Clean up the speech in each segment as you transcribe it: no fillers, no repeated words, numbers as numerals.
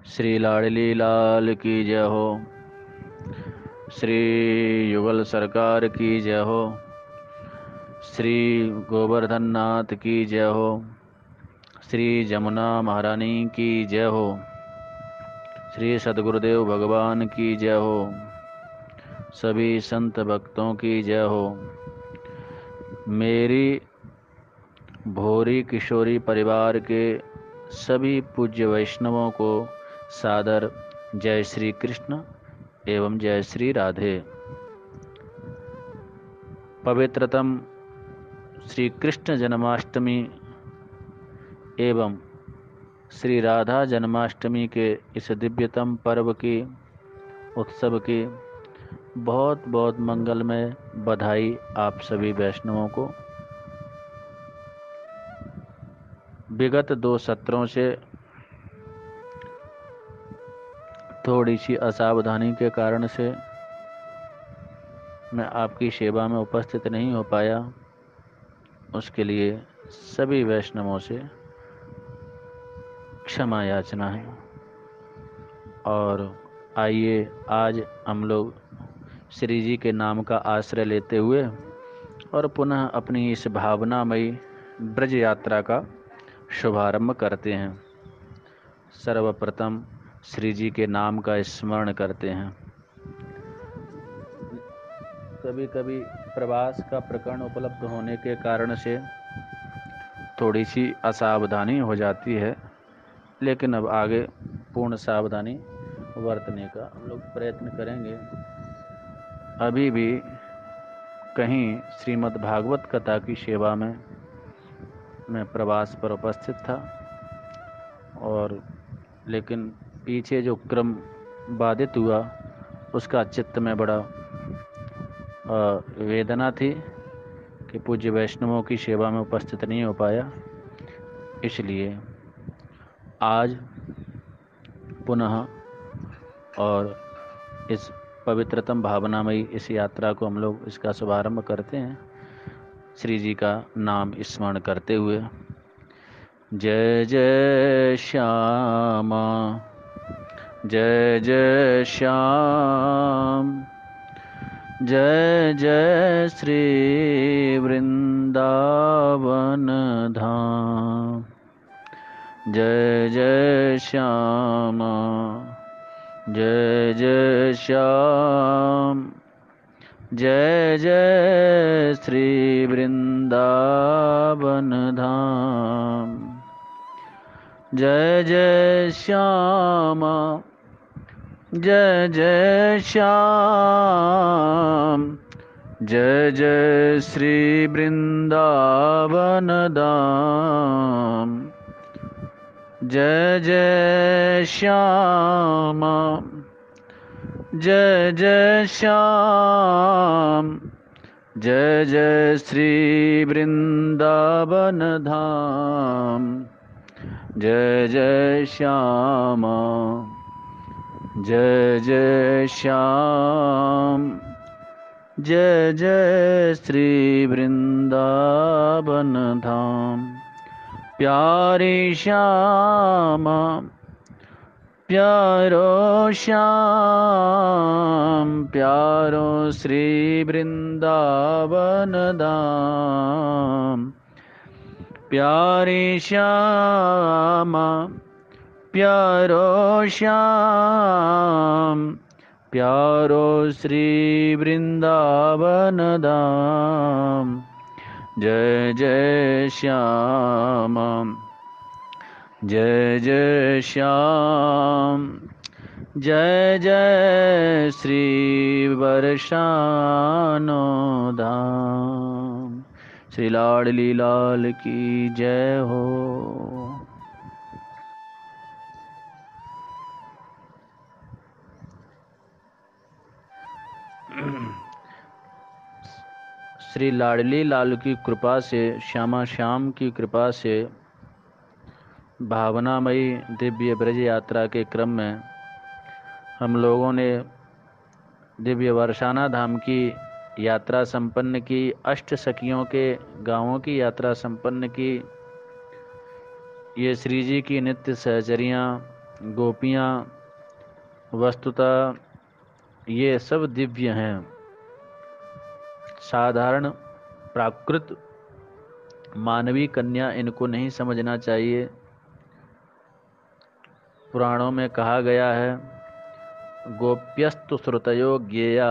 श्री लाडली लाल की जय हो। श्री युगल सरकार की जय हो। श्री गोवर्धन नाथ की जय हो। श्री जमुना महारानी की जय हो। श्री सद्गुरुदेव भगवान की जय हो। सभी संत भक्तों की जय हो। मेरी भोरी किशोरी परिवार के सभी पूज्य वैष्णवों को सादर जय श्री कृष्ण एवं जय श्री राधे। पवित्रतम श्री कृष्ण जन्माष्टमी एवं श्री राधा जन्माष्टमी के इस दिव्यतम पर्व की उत्सव की बहुत बहुत मंगलमय बधाई आप सभी वैष्णवों को। विगत 2 सत्रों से थोड़ी सी असावधानी के कारण से मैं आपकी सेवा में उपस्थित नहीं हो पाया। उसके लिए सभी वैष्णवों से क्षमा याचना है। और आइए आज हम लोग श्री जी के नाम का आश्रय लेते हुए और पुनः अपनी इस भावनामयी ब्रज यात्रा का शुभारंभ करते हैं। सर्वप्रथम श्री जी के नाम का स्मरण करते हैं। कभी कभी प्रवास का प्रकरण उपलब्ध होने के कारण से थोड़ी सी असावधानी हो जाती है, लेकिन अब आगे पूर्ण सावधानी बरतने का हम लोग प्रयत्न करेंगे। अभी भी कहीं श्रीमद् भागवत कथा की सेवा में मैं प्रवास पर उपस्थित था, और लेकिन पीछे जो क्रम बाधित हुआ उसका चित्त में बड़ा वेदना थी कि पूज्य वैष्णवों की सेवा में उपस्थित नहीं हो पाया। इसलिए आज पुनः और इस पवित्रतम भावनामयी इस यात्रा को हम लोग इसका शुभारंभ करते हैं श्री जी का नाम स्मरण करते हुए। जय जय श्यामा जय जय श्याम, जय जय श्री वृंदावन धाम। जय जय श्यामा जय जय श्याम, जय जय श्री वृंदावन धाम। जय जय श्यामा जय जय श्याम, जय जय श्री वृंदावन धाम। जय जय श्यामा जय जय श्याम, जय जय श्री वृंदावन धाम। जय जय श्यामा जय जय श्याम, जय जय श्री वृंदावन धाम। प्यारे श्यामा प्यारो श्याम, प्यारो श्री वृंदावन धाम। प्यारे श्यामा प्यारो श्याम, प्यारो श्री वृंदावन धाम। जय जय श्यामा जय जय श्याम, जय जय श्री बरसानो धाम। श्री लाडली लाल की जय हो। श्री लाडली लाल की कृपा से, श्यामा श्याम की कृपा से भावनामयी दिव्य ब्रज यात्रा के क्रम में हम लोगों ने दिव्य बरसाना धाम की यात्रा संपन्न की, अष्ट सखियों के गांवों की यात्रा संपन्न की। ये श्री जी की नित्य सहचरियाँ गोपियाँ वस्तुतः ये सब दिव्य हैं। साधारण प्राकृत मानवीय कन्या इनको नहीं समझना चाहिए। पुराणों में कहा गया है, गोप्यस्तु श्रुतयो ज्ञेया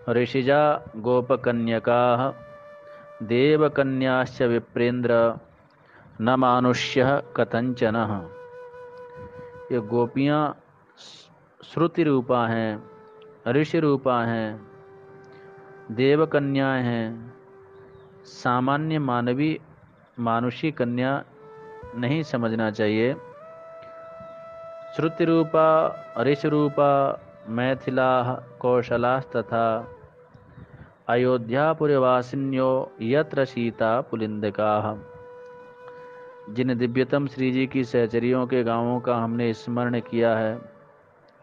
ऋषिजा गोपकन्यकाः देवकन्याश्च विप्रेन्द्र न मानुष्यः कथंचनः। ये गोपियाँ श्रुति रूपा हैं, ऋषि रूपा हैं, देवकन्याएं हैं। सामान्य मानुषी कन्या नहीं समझना चाहिए। श्रुति रूपा ऋषि रूपा मैथिला कौशलास्तथा अयोध्यापुरवासिन्यो यत्र सीता पुलिंदिकाः। जिन दिव्यतम श्री जी की सहचरियों के गांवों का हमने स्मरण किया है,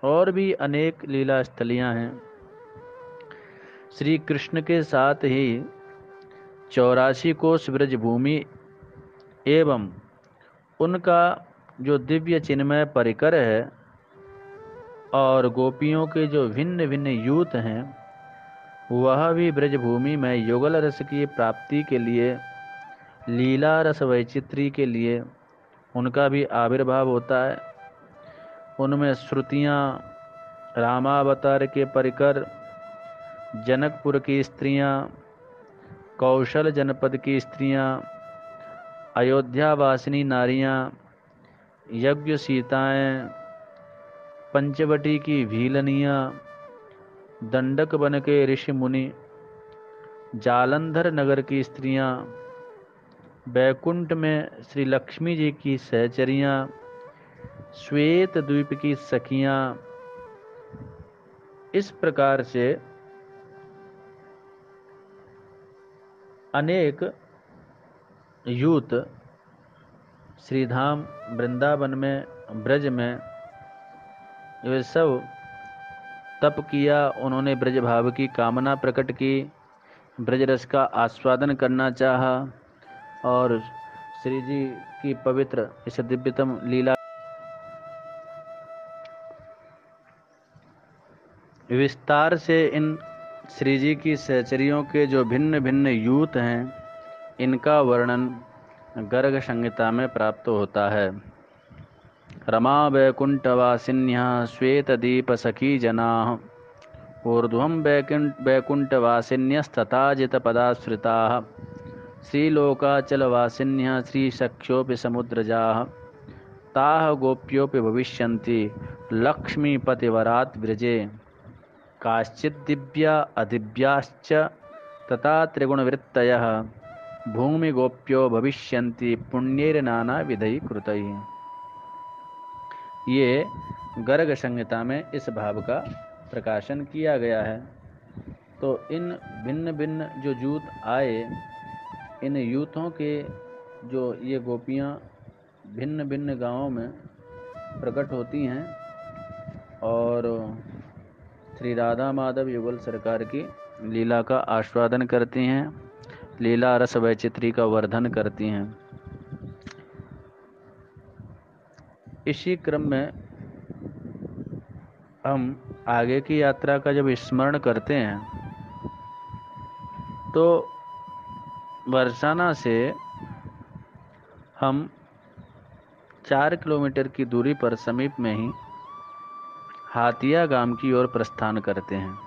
और भी अनेक लीला स्थलियां हैं। श्री कृष्ण के साथ ही 84 कोस ब्रज भूमि एवं उनका जो दिव्य चिन्मय परिकर है, और गोपियों के जो भिन्न भिन्न यूथ हैं, वह भी ब्रजभूमि में युगल रस की प्राप्ति के लिए, लीला रस वैचित्री के लिए उनका भी आविर्भाव होता है। उनमें श्रुतियाँ रामावतार के परिकर, जनकपुर की स्त्रियाँ, कौशल जनपद की स्त्रियाँ, अयोध्यावासिनी नारियाँ, यज्ञ सीताएं, पंचवटी की भीलनियाँ, दंडक वन के ऋषि मुनि, जालंधर नगर की स्त्रियाँ, बैकुंठ में श्री लक्ष्मी जी की सहचरियाँ, श्वेत द्वीप की सखियाँ, इस प्रकार से अनेक यूथ श्रीधाम वृंदावन में, ब्रज में वे सब तप किया। उन्होंने ब्रज भाव की कामना प्रकट की, ब्रज रस का आस्वादन करना चाहा, और श्री जी की पवित्र इस दिव्यतम लीला विस्तार से इन श्री जी की सहचरियों के जो भिन्न भिन्न यूथ हैं, इनका वर्णन गर्ग संहिता में प्राप्त होता है। रमा वैकुंठवासिन्यः श्वेतदीप सखी जनाः ऊर्ध्वं वैकुंठवासिन्यस्तथा जितपदाश्रिताः श्रीलोकाचलवासिन्यः श्रीसख्योऽपि समुद्रजाः ताः गोप्योऽपि भविष्यन्ति लक्ष्मीपतिवरात् व्रजे काश्चिद्दिव्या अदिव्याश्च तथा त्रिगुणवृत्तयः भूमिगोप्यो भविष्यन्ति पुण्यैर्नानाविधैः कृतैः। ये गर्ग संहिता में इस भाव का प्रकाशन किया गया है। तो इन भिन्न भिन्न जो यूथ आए, इन यूथों के जो ये गोपियाँ भिन्न भिन्न गांवों में प्रकट होती हैं और श्री राधा माधव युगल सरकार की लीला का आस्वादन करती हैं, लीला रस वैचित्री का वर्धन करती हैं। इसी क्रम में हम आगे की यात्रा का जब स्मरण करते हैं, तो बरसाना से हम 4 किलोमीटर की दूरी पर समीप में ही हातिया गांव की ओर प्रस्थान करते हैं।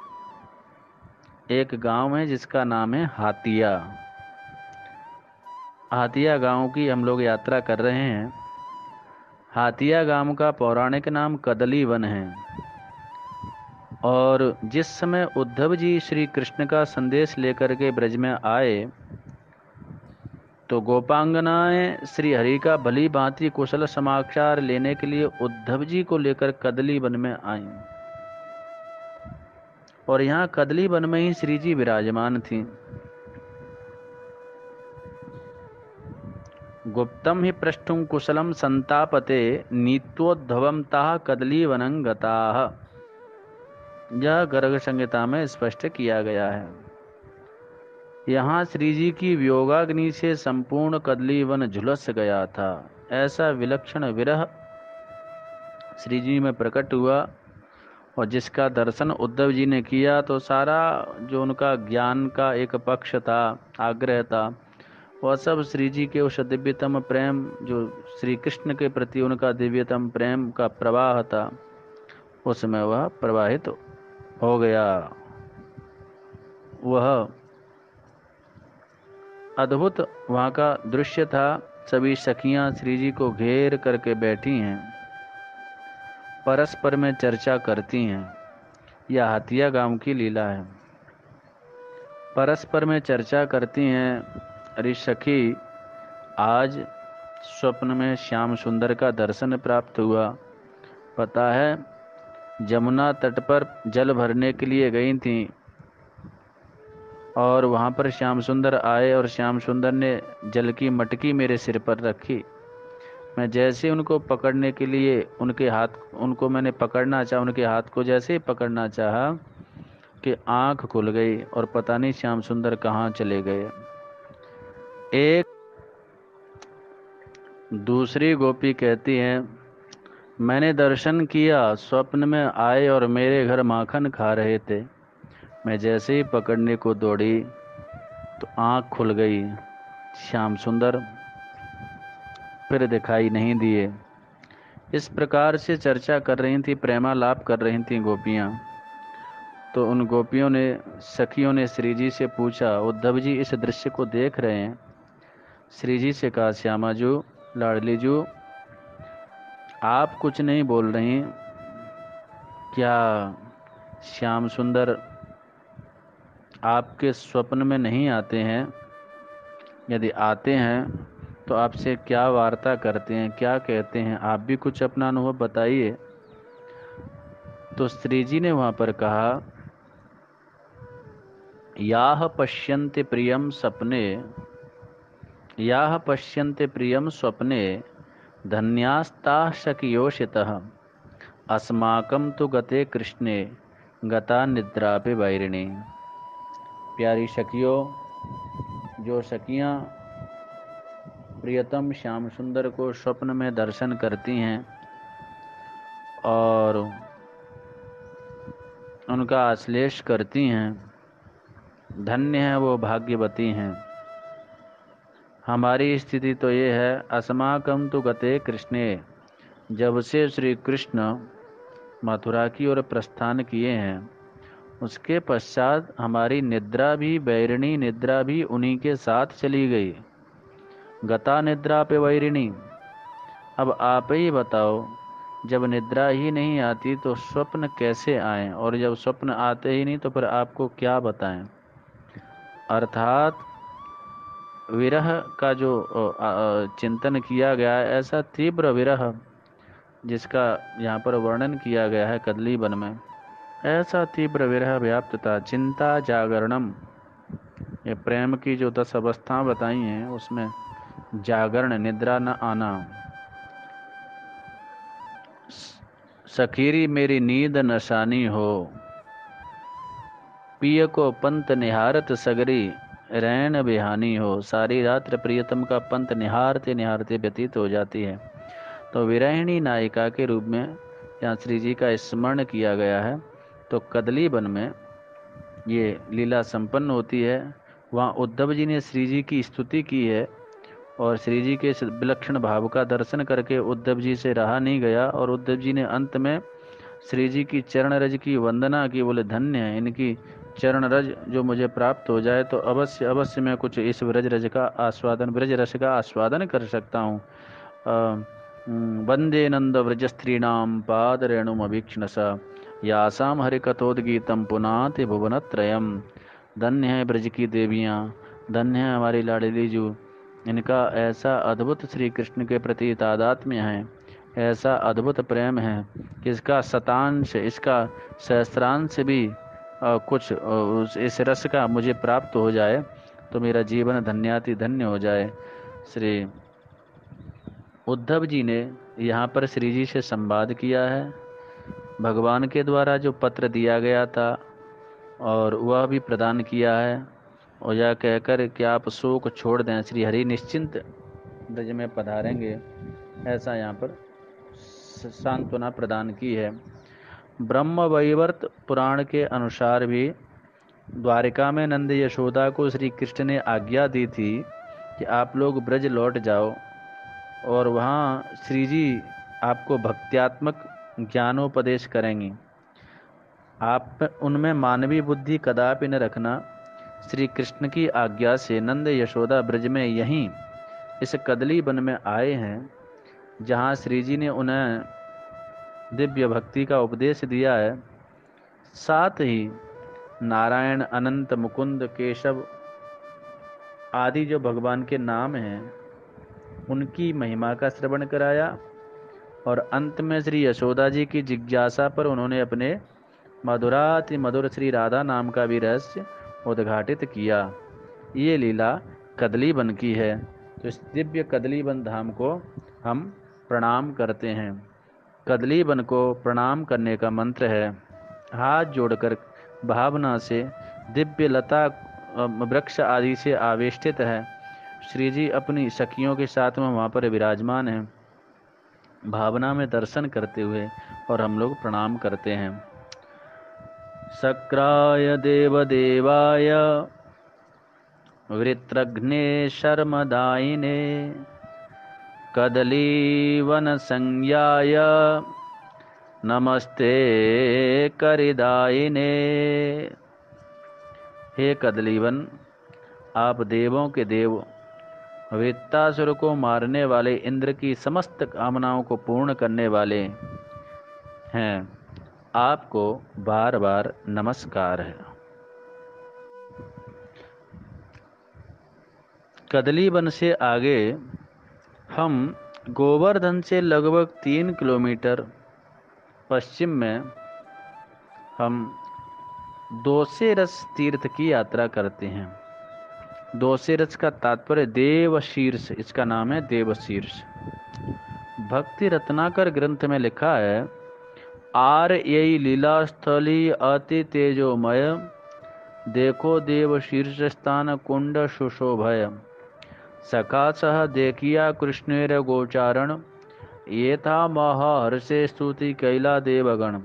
एक गांव है जिसका नाम है हातिया। हातिया गांव की हम लोग यात्रा कर रहे हैं। हातिया गांव का पौराणिक नाम कदली वन है, और जिस समय उद्धव जी श्री कृष्ण का संदेश लेकर के ब्रज में आए, तो गोपांगनाएं श्री हरि का भली भांति कुशल समाचार लेने के लिए उद्धव जी को लेकर कदली वन में आईं, और यहाँ कदली वन में ही श्री जी विराजमान थीं। गुप्तम ही पृष्ठुं कुशलम संतापते नीत्वोद्धवम ताः कदली वनं गताः। यह गर्ग संहिता में स्पष्ट किया गया है। यहाँ श्री जी की वियोगाग्नि से संपूर्ण कदली वन झुलस गया था। ऐसा विलक्षण विरह श्री जी में प्रकट हुआ और जिसका दर्शन उद्धव जी ने किया तो सारा जो उनका ज्ञान का एक पक्ष था, आग्रह था, वह सब श्री जी के उस दिव्यतम प्रेम, जो श्री कृष्ण के प्रति उनका दिव्यतम प्रेम का प्रवाह था, उसमें वह प्रवाहित हो गया। वह अद्भुत वहाँ का दृश्य था। सभी सखियां श्री जी को घेर करके बैठी हैं, परस्पर में चर्चा करती हैं। यह हथिया गांव की लीला है। परस्पर में चर्चा करती हैं, अरे सखी, आज स्वप्न में श्याम सुंदर का दर्शन प्राप्त हुआ। पता है, जमुना तट पर जल भरने के लिए गई थी और वहाँ पर श्याम सुंदर आए और श्याम सुंदर ने जल की मटकी मेरे सिर पर रखी। मैं जैसे उनको पकड़ने के लिए उनको मैंने पकड़ना चाहा, उनके हाथ को जैसे ही पकड़ना चाहा कि आंख खुल गई और पता नहीं श्याम सुंदर कहाँ चले गए। एक दूसरी गोपी कहती है, मैंने दर्शन किया, स्वप्न में आए और मेरे घर माखन खा रहे थे। मैं जैसे ही पकड़ने को दौड़ी तो आंख खुल गई, श्याम सुंदर फिर दिखाई नहीं दिए। इस प्रकार से चर्चा कर रही थी, प्रेमालाप कर रही थी गोपियां। तो उन गोपियों ने, सखियों ने श्री जी से पूछा, उद्धव जी इस दृश्य को देख रहे हैं? श्री जी से कहा, श्यामा जू, लाडली जू, आप कुछ नहीं बोल रही, क्या श्याम सुंदर आपके स्वप्न में नहीं आते हैं? यदि आते हैं तो आपसे क्या वार्ता करते हैं, क्या कहते हैं? आप भी कुछ अपना अनुभव बताइए। तो श्री जी ने वहां पर कहा, याह पश्यन्ते प्रियम सपने, याह पश्यन्ते प्रियम स्वप्ने, धन्यास्ताः सखियोषितः, अस्माकं तु गते कृष्णे, गता निद्रा पे वैरिणी। प्यारी सखियों, जो सखियां प्रियतम श्याम सुंदर को स्वप्न में दर्शन करती हैं और उनका आश्लेष करती हैं, धन्य है, वो भाग्यवती हैं। हमारी स्थिति तो ये है, अस्माकं तु गते कृष्णे, जब से श्री कृष्ण मथुरा की ओर प्रस्थान किए हैं, उसके पश्चात हमारी निद्रा भी, बैरिणी निद्रा भी उन्हीं के साथ चली गई। गता निद्रा पे वैरिणी। अब आप ही बताओ, जब निद्रा ही नहीं आती तो स्वप्न कैसे आए, और जब स्वप्न आते ही नहीं तो फिर आपको क्या बताएं। अर्थात विरह का जो चिंतन किया गया है, ऐसा तीव्र विरह जिसका यहाँ पर वर्णन किया गया है कदली वन में, ऐसा तीव्र विरह व्याप्त था। चिंता जागरणम, ये प्रेम की जो 10 अवस्थाएं बताई हैं उसमें जागरण, निद्रा न आना। सखीरी मेरी नींद नशानी हो, पिय को पंत निहारत सगरी, रैन बिहानी हो। सारी रात्र प्रियतम का पंत निहारते निहारते व्यतीत हो जाती है। तो विरहिणी नायिका के रूप में यहाँ श्री जी का स्मरण किया गया है। तो कदली वन में ये लीला संपन्न होती है। वहाँ उद्धव जी ने श्री जी की स्तुति की है और श्री जी के विलक्षण भाव का दर्शन करके उद्धव जी से रहा नहीं गया और उद्धव जी ने अंत में श्री जी की चरण रज की वंदना की। बोले, धन्य है इनकी चरण रज जो मुझे प्राप्त हो जाए तो अवश्य अवश्य मैं कुछ इस ब्रज रज का आस्वादन, ब्रज रस का आस्वादन कर सकता हूँ। वंदे नंद व्रज स्त्रीणाम पाद रेणुम अभीक्षणसा, यासाम हरिकथोद्गीतम पुनाति भुवनत्रयम। धन्य है ब्रज की देवियाँ, धन्य है हमारी लाडली जू, इनका ऐसा अद्भुत श्री कृष्ण के प्रति तादात्म्य है, ऐसा अद्भुत प्रेम है कि इसका शतांश, इसका सहस्त्रांश भी कुछ इस रस का मुझे प्राप्त हो जाए तो मेरा जीवन धन्याति धन्य हो जाए। श्री उद्धव जी ने यहाँ पर श्री जी से संवाद किया है। भगवान के द्वारा जो पत्र दिया गया था और वह भी प्रदान किया है, और यह कहकर कि आप शोक छोड़ दें, श्री हरि निश्चिंत ब्रज में पधारेंगे, ऐसा यहाँ पर सांत्वना प्रदान की है। ब्रह्मवैवर्त पुराण के अनुसार भी द्वारिका में नंद यशोदा को श्री कृष्ण ने आज्ञा दी थी कि आप लोग ब्रज लौट जाओ और वहाँ श्री जी आपको भक्त्यात्मक ज्ञानोपदेश करेंगी। आप उनमें मानवीय बुद्धि कदापि न रखना। श्री कृष्ण की आज्ञा से नंद यशोदा ब्रज में यहीं इस कदली वन में आए हैं, जहाँ श्री जी ने उन्हें दिव्य भक्ति का उपदेश दिया है। साथ ही नारायण, अनंत, मुकुंद, केशव आदि जो भगवान के नाम हैं उनकी महिमा का श्रवण कराया और अंत में श्री यशोदा जी की जिज्ञासा पर उन्होंने अपने मधुराति मधुर श्री राधा नाम का भी रहस्य उद्घाटित किया। ये लीला कदली वन की है। तो इस दिव्य कदली वन धाम को हम प्रणाम करते हैं। कदली वन को प्रणाम करने का मंत्र है, हाथ जोड़कर भावना से दिव्य लता वृक्ष आदि से आवेष्टित है। श्री जी अपनी सखियों के साथ में वहाँ पर विराजमान हैं। भावना में दर्शन करते हुए और हम लोग प्रणाम करते हैं। शक्राय देवदेवाय वृत्रघ्ने शर्मदायिने कदलीवन संज्ञाय नमस्ते करिदायिने। हे कदलीवन, आप देवों के देव, वृत्तासुर को मारने वाले, इंद्र की समस्त कामनाओं को पूर्ण करने वाले हैं। आपको बार बार नमस्कार है। कदली वन से आगे हम गोवर्धन से लगभग 3 किलोमीटर पश्चिम में हम दोसेरस तीर्थ की यात्रा करते हैं। दोसेरस का तात्पर्य देवशीर्ष, इसका नाम है देवशीर्ष। भक्ति रत्नाकर ग्रंथ में लिखा है, आर यही लीला स्थली अति तेजोमय, देखो देव शीर्ष स्थान कुंड सुशोभय। सखा सह देखिया कृष्णेर गोचारण, ये था महर्षे स्तुति कैला देवगण।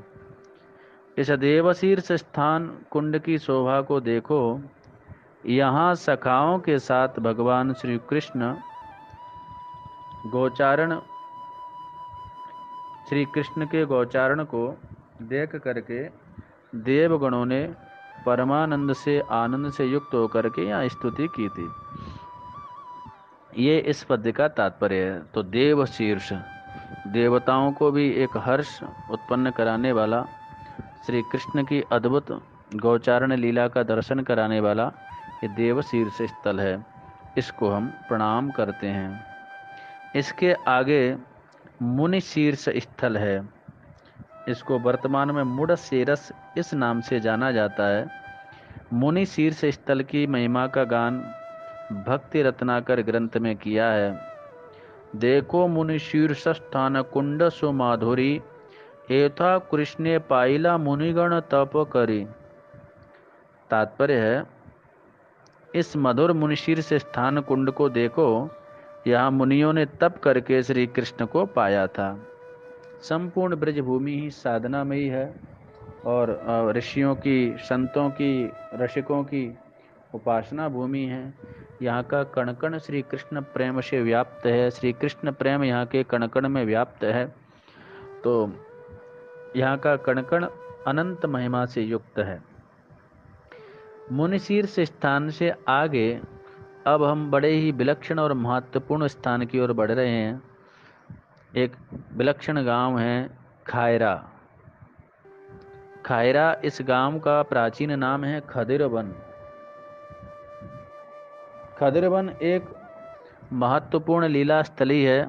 इस देवशीर्ष स्थान कुंड की शोभा को देखो। यहाँ सखाओं के साथ भगवान श्री कृष्ण गोचारण, श्री कृष्ण के गोचारण को देख करके देवगणों ने परमानंद से, आनंद से युक्त होकर के यहाँ स्तुति की थी। ये इस पद्य का तात्पर्य है। तो देव शीर्ष, देवताओं को भी एक हर्ष उत्पन्न कराने वाला, श्री कृष्ण की अद्भुत गोचारण लीला का दर्शन कराने वाला ये देव शीर्ष स्थल है। इसको हम प्रणाम करते हैं। इसके आगे मुनि शीर्ष स्थल है। इसको वर्तमान में मुड़सेरस इस नाम से जाना जाता है। मुनि शीर्ष स्थल की महिमा का गान भक्ति रत्नाकर ग्रंथ में किया है। देखो मुनि शीर्ष स्थान कुंड सो माधुरी, एथा कृष्णे पाइला मुनिगण तप करी। तात्पर्य है, इस मधुर मुनिशीर्ष स्थान कुंड को देखो, यहाँ मुनियों ने तप करके श्री कृष्ण को पाया था। संपूर्ण ब्रजभूमि ही साधनामयी है और ऋषियों की, संतों की, रसिकों की उपासना भूमि है। यहाँ का कण कण श्री कृष्ण प्रेम से व्याप्त है। श्री कृष्ण प्रेम यहाँ के कण कण में व्याप्त है। तो यहाँ का कण कण अनंत महिमा से युक्त है। मुनिशीर्ष स्थान से आगे अब हम बड़े ही विलक्षण और महत्वपूर्ण स्थान की ओर बढ़ रहे हैं। एक विलक्षण गांव है खायरा। खायरा इस गांव का प्राचीन नाम है खदिरवन। खदिरवन एक महत्वपूर्ण लीला स्थली है।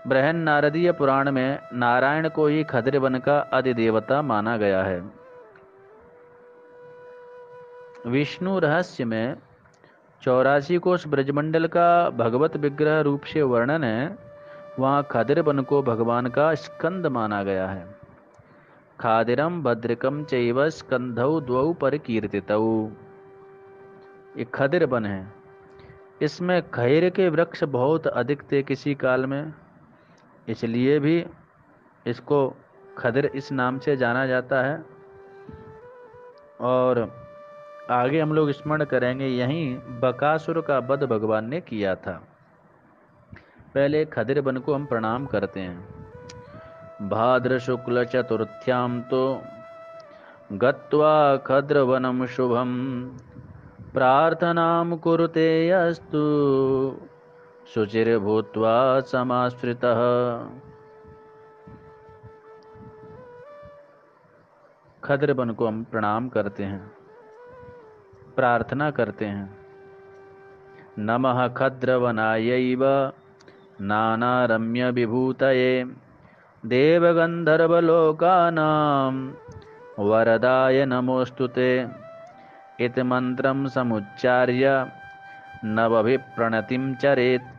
बृहन नारदीय पुराण में नारायण को ही खदिरवन का अधिदेवता माना गया है। विष्णु रहस्य में 84 कोश ब्रजमंडल का भगवत विग्रह रूप से वर्णन है। वहाँ खदिरवन को भगवान का स्कंद माना गया है। खादिरम भद्रिकम चैव स्कंधौ द्वौ परिकीर्तितौ। ये खदिरवन है। इसमें खैर के वृक्ष बहुत अधिक थे किसी काल में। इसलिए भी इसको खदिर इस नाम से जाना जाता है। और आगे हम लोग स्मरण करेंगे, यहीं बकासुर का वध भगवान ने किया था। पहले खदिर वन को हम प्रणाम करते हैं। भाद्र शुक्ल चतुर्थ्याम तो गत्वा खद्रवनम शुभम प्रार्थनाम कुरुते अस्तु शुचिर्भूत्वा समाश्रितः। खद्र वन को हम प्रणाम करते हैं, प्रार्थना करते हैं। नमः खद्रवनायैव नानारम्य विभूतये देवगन्धर्वलोकानां वरदाय नमोस्तुते। इति मन्त्रं समुच्चार्य नवभिप्रणतिं चरेत्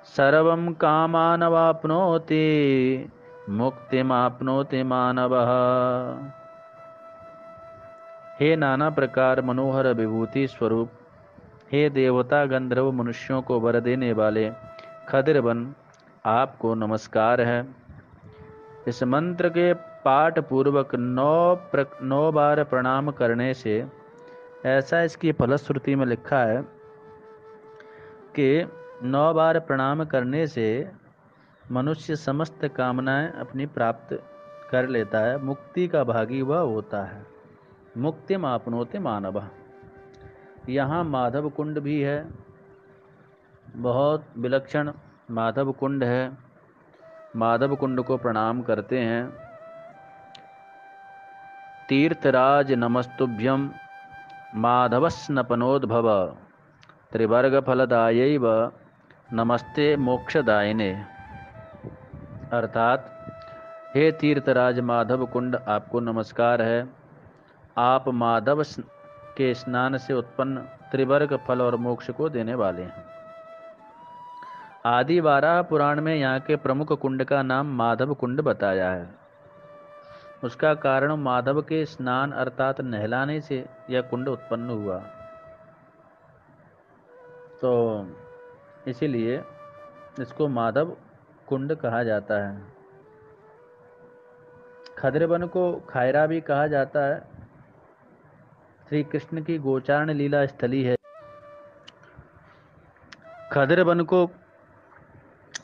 सर्वं कामानवाप्नोति मुक्तिमाप्नोति मानवः। हे नाना प्रकार मनोहर विभूति स्वरूप, हे देवता गंधर्व मनुष्यों को वर देने वाले खदिरवन, आपको नमस्कार है। इस मंत्र के पाठ पूर्वक 9 बार प्रणाम करने से, ऐसा इसकी फलश्रुति में लिखा है कि 9 बार प्रणाम करने से मनुष्य समस्त कामनाएं अपनी प्राप्त कर लेता है, मुक्ति का भागी वह होता है। मुक्तिम आपनोति मानवः। यहाँ माधव कुंड भी है, बहुत विलक्षण माधव कुंड है। माधव कुंड को प्रणाम करते हैं। तीर्थराज नमस्तुभ्यं माधवस्नपनोद्भव त्रिवर्ग फलदायैव नमस्ते मोक्षदायिने। अर्थात, हे तीर्थराज माधव कुंड, आपको नमस्कार है। आप माधव के स्नान से उत्पन्न त्रिवर्ग फल और मोक्ष को देने वाले हैं। आदि वाराह पुराण में यहाँ के प्रमुख कुंड का नाम माधव कुंड बताया है। उसका कारण माधव के स्नान अर्थात नहलाने से यह कुंड उत्पन्न हुआ, तो इसीलिए इसको माधव कुंड कहा जाता है। खद्रवन को खायरा भी कहा जाता है। श्री कृष्ण की गोचारण लीला स्थली है। खद्रवन को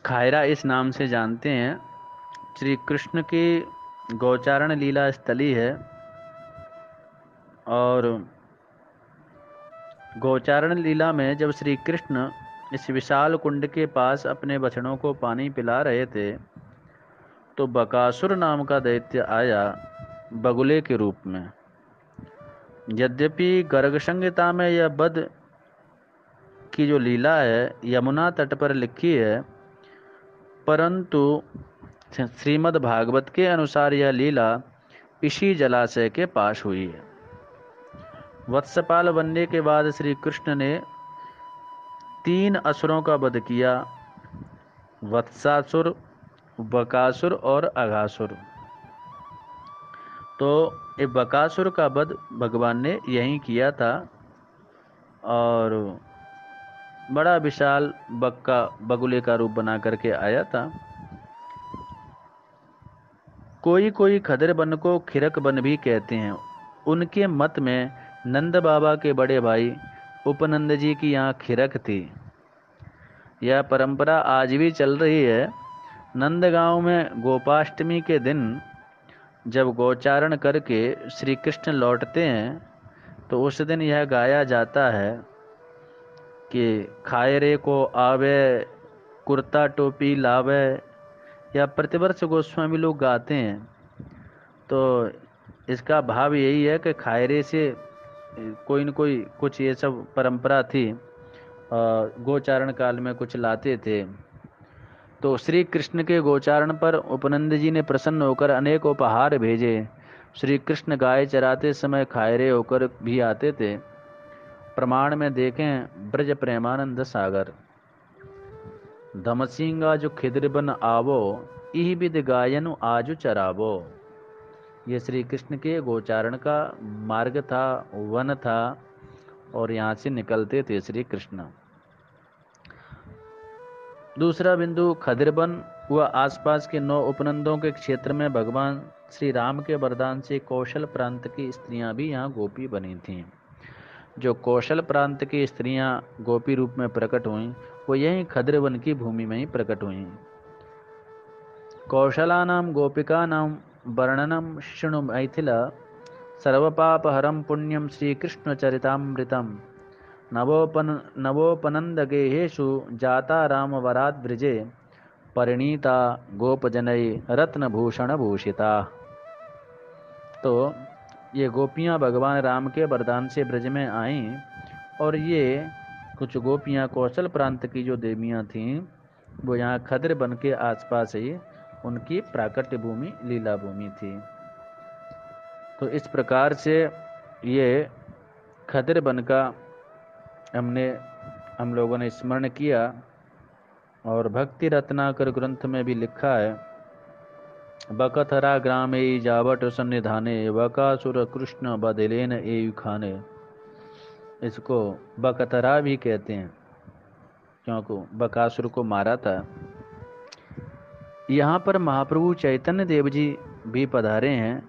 खायरा इस नाम से जानते हैं। श्री कृष्ण की गोचारण लीला स्थली है। और गोचारण लीला में जब श्री कृष्ण इस विशाल कुंड के पास अपने बछड़ों को पानी पिला रहे थे, तो बकासुर नाम का दैत्य आया बगुले के रूप में। यद्यपि गर्ग संहिता में यह वध की जो लीला है यमुना तट पर लिखी है, परंतु श्रीमद् भागवत के अनुसार यह लीला इसी जलाशय के पास हुई है। वत्सपाल बनने के बाद श्री कृष्ण ने 3 असुरों का वध किया, वत्सासुर, बकासुर और अघासुर। तो ये बकासुर का वध भगवान ने यहीं किया था। और बड़ा विशाल बगुले का रूप बना करके आया था। कोई खदर वन को खिरक वन भी कहते हैं। उनके मत में नंद बाबा के बड़े भाई उपनंद जी की यहाँ खिरक थी। यह परंपरा आज भी चल रही है। नंदगांव में गोपाष्टमी के दिन जब गोचारण करके श्री कृष्ण लौटते हैं, तो उस दिन यह गाया जाता है कि खायरे को आवे कुर्ता टोपी लावे। या प्रतिवर्ष गोस्वामी लोग गाते हैं। तो इसका भाव यही है कि खायरे से कोई न कोई कुछ ये सब परंपरा थी, गोचारण काल में कुछ लाते थे। तो श्री कृष्ण के गोचारण पर उपनंद जी ने प्रसन्न होकर अनेक उपहार भेजे। श्री कृष्ण गाय चराते समय खायरे होकर भी आते थे। प्रमाण में देखें ब्रज प्रेमानंद सागर, धमसिंगा जो खिद्रबन आवो, इह विद गायन आजु चरावो। ये श्री कृष्ण के गोचारण का मार्ग था, वन था, और यहाँ से निकलते थे श्री कृष्ण। दूसरा बिंदु, खदिरबन वह आसपास के 9 उपनंदों के क्षेत्र में भगवान श्री राम के वरदान से कौशल प्रांत की स्त्रियां भी यहाँ गोपी बनी थीं। जो कौशल प्रांत की स्त्रियां गोपी रूप में प्रकट हुईं, वो यहीं खद्र वन की भूमि में ही प्रकट हुईं। कौशलानां गोपिकानां वर्णनं शृणु मैथिल सर्वपापहरं पुण्यं श्रीकृष्णचरितामृतं नवोपनन्दगेहेषु जाता रामवराद्ब्रिजे परिणीता गोपजनय रत्नभूषणभूषिता। तो ये गोपियाँ भगवान राम के वरदान से ब्रज में आईं, और ये कुछ गोपियाँ कौशल प्रांत की जो देवियाँ थीं, वो यहाँ खद्र वन के आसपास ही उनकी प्राकट्य भूमि लीला भूमि थी। तो इस प्रकार से ये खद्र वन का हम लोगों ने स्मरण किया। और भक्ति रत्नाकर ग्रंथ में भी लिखा है, बकथरा ग्रामे जावट सन्निधाने बकासुर कृष्ण बदलेन एयु खाने। इसको बकथरा भी कहते हैं क्योंकि बकासुर को मारा था। यहाँ पर महाप्रभु चैतन्य देव जी भी पधारे हैं।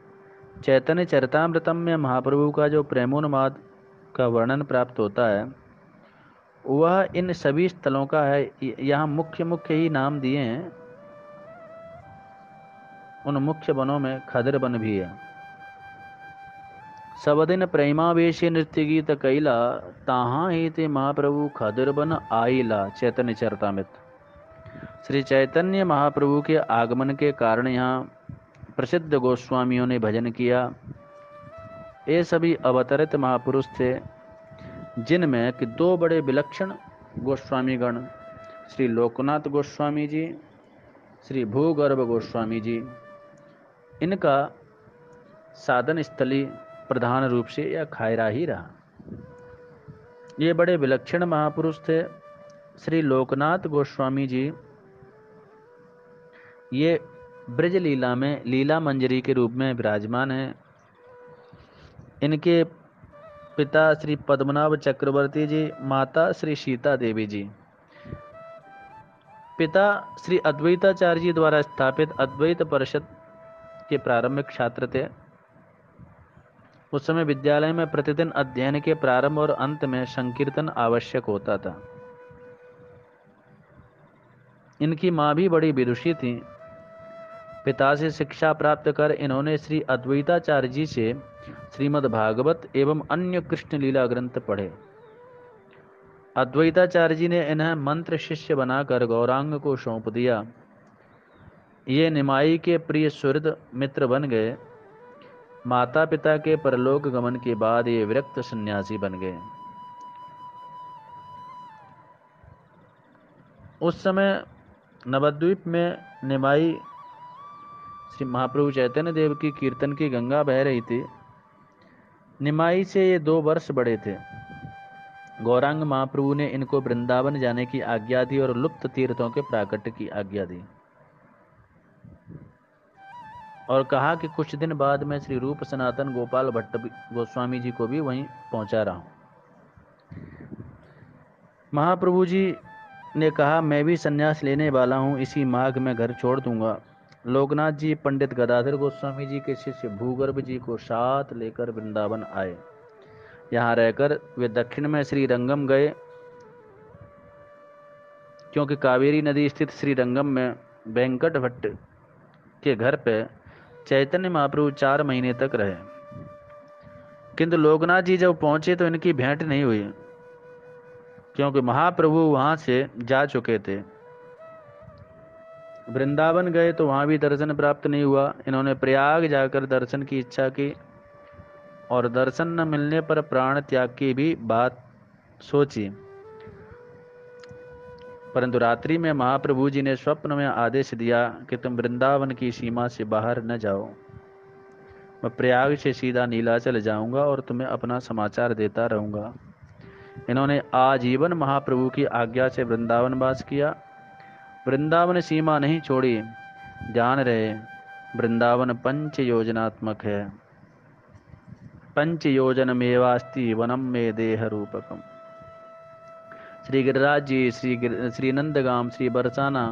चैतन्य चरितामृतम में महाप्रभु का जो प्रेमोन्माद का वर्णन प्राप्त होता है, वह इन सभी स्थलों का है। यहाँ मुख्य मुख्य ही नाम दिए हैं। उन मुख्य वनों में खद्र वन भी है। सब दिन प्रेमावेशी नृत्य गीत कैला, ताहाँ ही ते महाप्रभु खद्र वन आइला। चैतन्य चरितामृत। श्री चैतन्य महाप्रभु के आगमन के कारण यहाँ प्रसिद्ध गोस्वामियों ने भजन किया। ये सभी अवतरित महापुरुष थे, जिनमें कि 2 बड़े विलक्षण गोस्वामीगण, श्री लोकनाथ गोस्वामी जी, श्री भूगर्भ गोस्वामी जी, इनका साधन स्थली प्रधान रूप से यह खायरा ही रहा। ये बड़े विलक्षण महापुरुष थे। श्री लोकनाथ गोस्वामी जी ये ब्रज लीला में लीला मंजरी के रूप में विराजमान हैं। इनके पिता श्री पद्मनाभ चक्रवर्ती जी, माता श्री सीता देवी जी। पिता श्री अद्वैताचार्य जी द्वारा स्थापित अद्वैत परिषद के प्रारंभिक छात्र थे। उस समय विद्यालय में प्रतिदिन अध्ययन के प्रारंभ और अंत में संकीर्तन आवश्यक होता था। इनकी मां भी बड़ी विदुषी थी। पिता से शिक्षा प्राप्त कर इन्होंने श्री अद्वैताचार्य जी से श्रीमद् भागवत एवं अन्य कृष्ण लीला ग्रंथ पढ़े। अद्वैताचार्य जी ने इन्हें मंत्र शिष्य बनाकर गौरांग को सौंप दिया। ये निमाई के प्रिय सुहृद मित्र बन गए। माता पिता के परलोक गमन के बाद ये विरक्त सन्यासी बन गए। उस समय नवद्वीप में निमाई श्री महाप्रभु चैतन्य देव की कीर्तन की गंगा बह रही थी। निमाई से ये 2 वर्ष बड़े थे। गौरांग महाप्रभु ने इनको वृंदावन जाने की आज्ञा दी और लुप्त तीर्थों के प्राकट्य की आज्ञा दी, और कहा कि कुछ दिन बाद मैं श्री रूप सनातन गोपाल भट्ट गोस्वामी जी को भी वहीं पहुंचा रहा हूं। महाप्रभु जी ने कहा, मैं भी संन्यास लेने वाला हूं, इसी माघ में घर छोड़ दूंगा। लोकनाथ जी पंडित गदाधर गोस्वामी जी के शिष्य भूगर्भ जी को साथ लेकर वृंदावन आए। यहाँ रहकर वे दक्षिण में श्री रंगम गए, क्योंकि कावेरी नदी स्थित श्री रंगम में वेंकट भट्ट के घर पे चैतन्य महाप्रभु 4 महीने तक रहे। किंतु लोकनाथ जी जब पहुंचे तो इनकी भेंट नहीं हुई, क्योंकि महाप्रभु वहां से जा चुके थे। वृंदावन गए तो वहां भी दर्शन प्राप्त नहीं हुआ। इन्होंने प्रयाग जाकर दर्शन की इच्छा की, और दर्शन न मिलने पर प्राण त्याग की भी बात सोची। परंतु रात्रि में महाप्रभु जी ने स्वप्न में आदेश दिया कि तुम वृंदावन की सीमा से बाहर न जाओ। मैं प्रयाग से सीधा नीलाचल जाऊंगा और तुम्हें अपना समाचार देता रहूंगा। इन्होंने आजीवन महाप्रभु की आज्ञा से वृंदावन वास किया। वृंदावन सीमा नहीं छोड़ी। जान रहे वृंदावन 5 योजनात्मक है। 5 योजनमेवास्ति वनम में देह रूपकम। श्री गिरिराज जी, श्री नंदगाम, श्री बरसाना,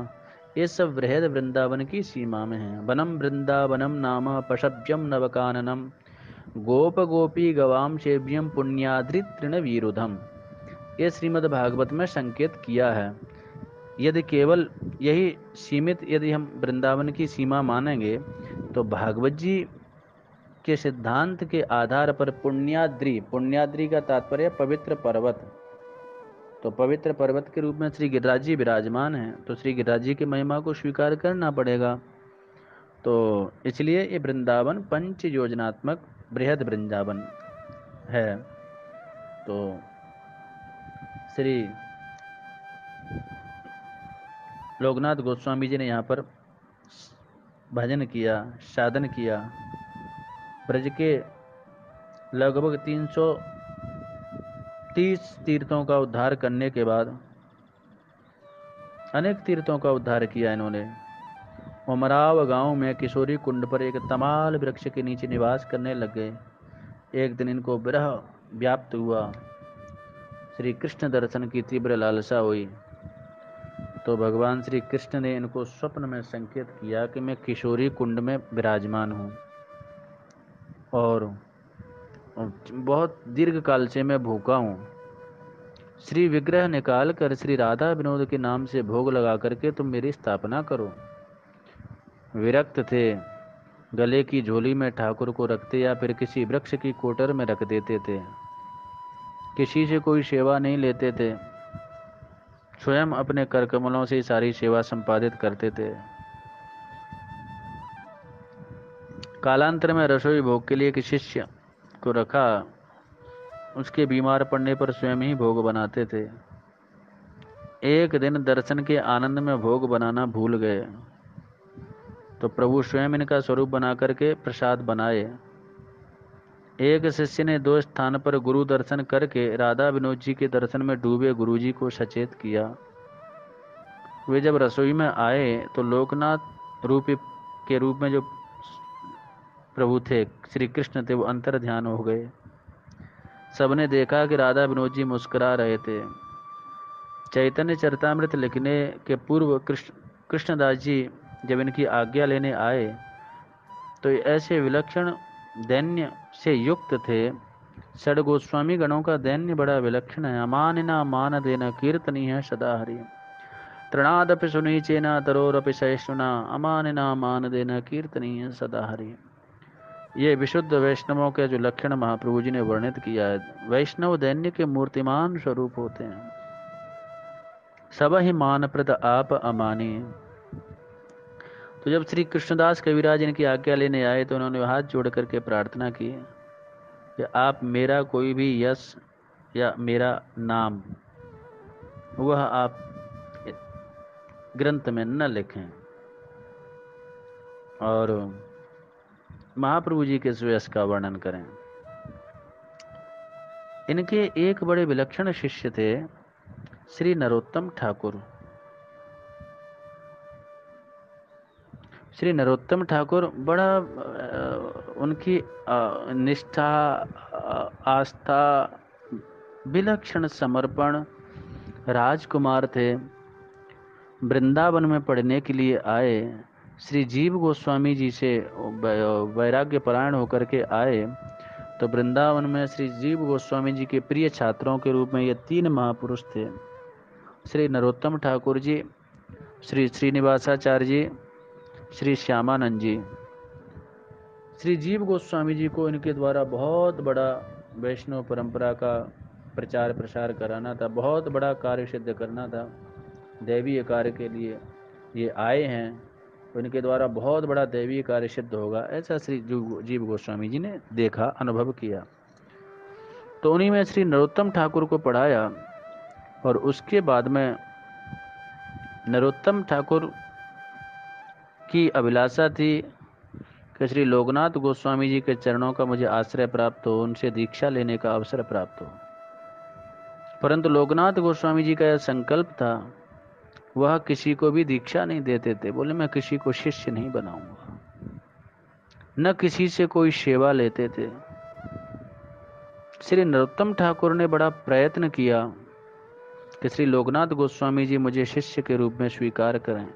ये सब बृहद वृंदावन की सीमा में है। वनम वृंदावनम नाम पशव्यम नवकाननम गोप गोपी गवाम सेव्यम पुण्याद्रि तृणवीरुधम। ये श्रीमद् भागवत में संकेत किया है। यदि केवल यही सीमित यदि हम वृंदावन की सीमा मानेंगे तो भागवत जी के सिद्धांत के आधार पर पुण्याद्रि, पुण्याद्रि का तात्पर्य पवित्र पर्वत, तो पवित्र पर्वत के रूप में श्री गिरिराज जी विराजमान हैं, तो श्री गिरिराज जी की महिमा को स्वीकार करना पड़ेगा। तो इसलिए ये वृंदावन पंच योजनात्मक बृहद वृंदावन है। तो श्री लोकनाथ गोस्वामी जी ने यहाँ पर भजन किया, साधन किया। ब्रज के लगभग 330 तीर्थों का उद्धार करने के बाद, अनेक तीर्थों का उद्धार किया इन्होंने। उमराव गांव में किशोरी कुंड पर एक तमाल वृक्ष के नीचे निवास करने लग गए। एक दिन इनको विरह व्याप्त हुआ, श्री कृष्ण दर्शन की तीव्र लालसा हुई। तो भगवान श्री कृष्ण ने इनको स्वप्न में संकेत किया कि मैं किशोरी कुंड में विराजमान हूँ और बहुत दीर्घ काल से मैं भूखा हूँ। श्री विग्रह निकाल कर श्री राधा विनोद के नाम से भोग लगा करके तुम मेरी स्थापना करो। विरक्त थे, गले की झोली में ठाकुर को रखते या फिर किसी वृक्ष की कोटर में रख देते थे। किसी से कोई सेवा नहीं लेते थे, स्वयं अपने कर कमलों से सारी सेवा संपादित करते थे। कालांतर में रसोई भोग के लिए एक शिष्य को रखा, उसके बीमार पड़ने पर स्वयं ही भोग बनाते थे। एक दिन दर्शन के आनंद में भोग बनाना भूल गए, तो प्रभु स्वयं इनका स्वरूप बना करके प्रसाद बनाए। एक शिष्य ने 2 स्थान पर गुरु दर्शन करके राधा विनोद जी के दर्शन में डूबे गुरु जी को सचेत किया। वे जब रसोई में आए तो लोकनाथ रूपी के रूप में जो प्रभु थे, श्री कृष्ण थे, वो अंतर ध्यान हो गए। सबने देखा कि राधा विनोद जी मुस्कुरा रहे थे। चैतन्य चरितामृत लिखने के पूर्व कृष्णदास जी जब इनकी आज्ञा लेने आए तो ऐसे विलक्षण दैन्य से युक्त थे। षड गोस्वामी गणों का दैन्य बड़ा विलक्षण है। अमानिना मान देना कीर्तनी है सदा हरि, तृणादपि सुनीचेना तरोरपि सहिष्णुना, अमानिना मान देना कीर्तनी है सदा हरि। ये विशुद्ध वैष्णवों के जो लक्षण महाप्रभु जी ने वर्णित किया है। वैष्णव दैन्य के मूर्तिमान स्वरूप होते हैं। सब ही मानप्रद आप अमानी। तो जब श्री कृष्णदास कविराज इनकी आज्ञा लेने आए तो उन्होंने हाथ जोड़ करके प्रार्थना की कि आप मेरा कोई भी यश या मेरा नाम वह आप ग्रंथ में न लिखें और महाप्रभु जी के सुयश का वर्णन करें। इनके एक बड़े विलक्षण शिष्य थे श्री नरोत्तम ठाकुर। श्री नरोत्तम ठाकुर बड़ा उनकी निष्ठा, आस्था, विलक्षण समर्पण राजकुमार थे। वृंदावन में पढ़ने के लिए आए, श्री जीव गोस्वामी जी से वैराग्य परायण होकर के आए। तो वृंदावन में श्री जीव गोस्वामी जी के प्रिय छात्रों के रूप में ये 3 महापुरुष थे, श्री नरोत्तम ठाकुर जी, श्री श्रीनिवासाचार्य जी, श्री श्यामानंद जी। श्री जीव गोस्वामी जी को इनके द्वारा बहुत बड़ा वैष्णव परंपरा का प्रचार प्रसार कराना था, बहुत बड़ा कार्य सिद्ध करना था। दैवीय कार्य के लिए ये आए हैं तो इनके द्वारा बहुत बड़ा दैवीय कार्य सिद्ध होगा, ऐसा श्री जीव गोस्वामी जी ने देखा, अनुभव किया। तो उन्हीं में श्री नरोत्तम ठाकुर को पढ़ाया और उसके बाद में नरोत्तम ठाकुर की अभिलाषा थी कि श्री लोकनाथ गोस्वामी जी के चरणों का मुझे आश्रय प्राप्त हो, उनसे दीक्षा लेने का अवसर प्राप्त हो। परंतु लोकनाथ गोस्वामी जी का यह संकल्प था, वह किसी को भी दीक्षा नहीं देते थे। बोले मैं किसी को शिष्य नहीं बनाऊंगा, न किसी से कोई सेवा लेते थे। श्री नरोत्तम ठाकुर ने बड़ा प्रयत्न किया कि श्री लोकनाथ गोस्वामी जी मुझे शिष्य के रूप में स्वीकार करें,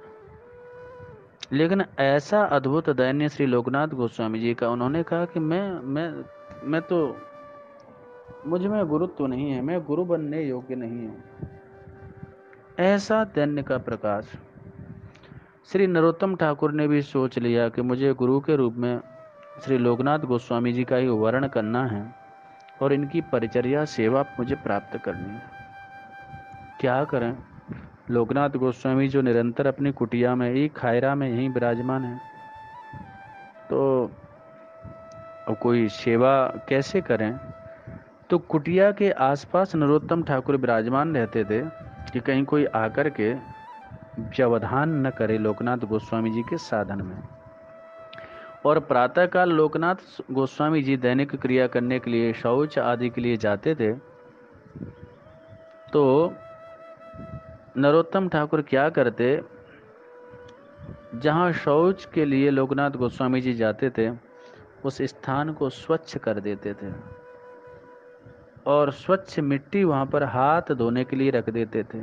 लेकिन ऐसा अद्भुत दैन्य श्री लोकनाथ गोस्वामी जी का, उन्होंने कहा कि मैं तो, मुझ में गुरुत्व नहीं है, मैं गुरु बनने योग्य नहीं हूँ। ऐसा दैन्य का प्रकाश। श्री नरोत्तम ठाकुर ने भी सोच लिया कि मुझे गुरु के रूप में श्री लोकनाथ गोस्वामी जी का ही वर्ण करना है और इनकी परिचर्या सेवा मुझे प्राप्त करनी है। क्या करें? लोकनाथ गोस्वामी जो निरंतर अपनी कुटिया में ही, खायरा में यहीं विराजमान है, तो अब कोई सेवा कैसे करें? तो कुटिया के आसपास नरोत्तम ठाकुर विराजमान रहते थे कि कहीं कोई आकर के व्यवधान न करे लोकनाथ गोस्वामी जी के साधन में। और प्रातःकाल लोकनाथ गोस्वामी जी दैनिक क्रिया करने के लिए, शौच आदि के लिए जाते थे, तो नरोत्तम ठाकुर क्या करते, जहां शौच के लिए लोकनाथ गोस्वामी जी जाते थे उस स्थान को स्वच्छ कर देते थे और स्वच्छ मिट्टी वहां पर हाथ धोने के लिए रख देते थे।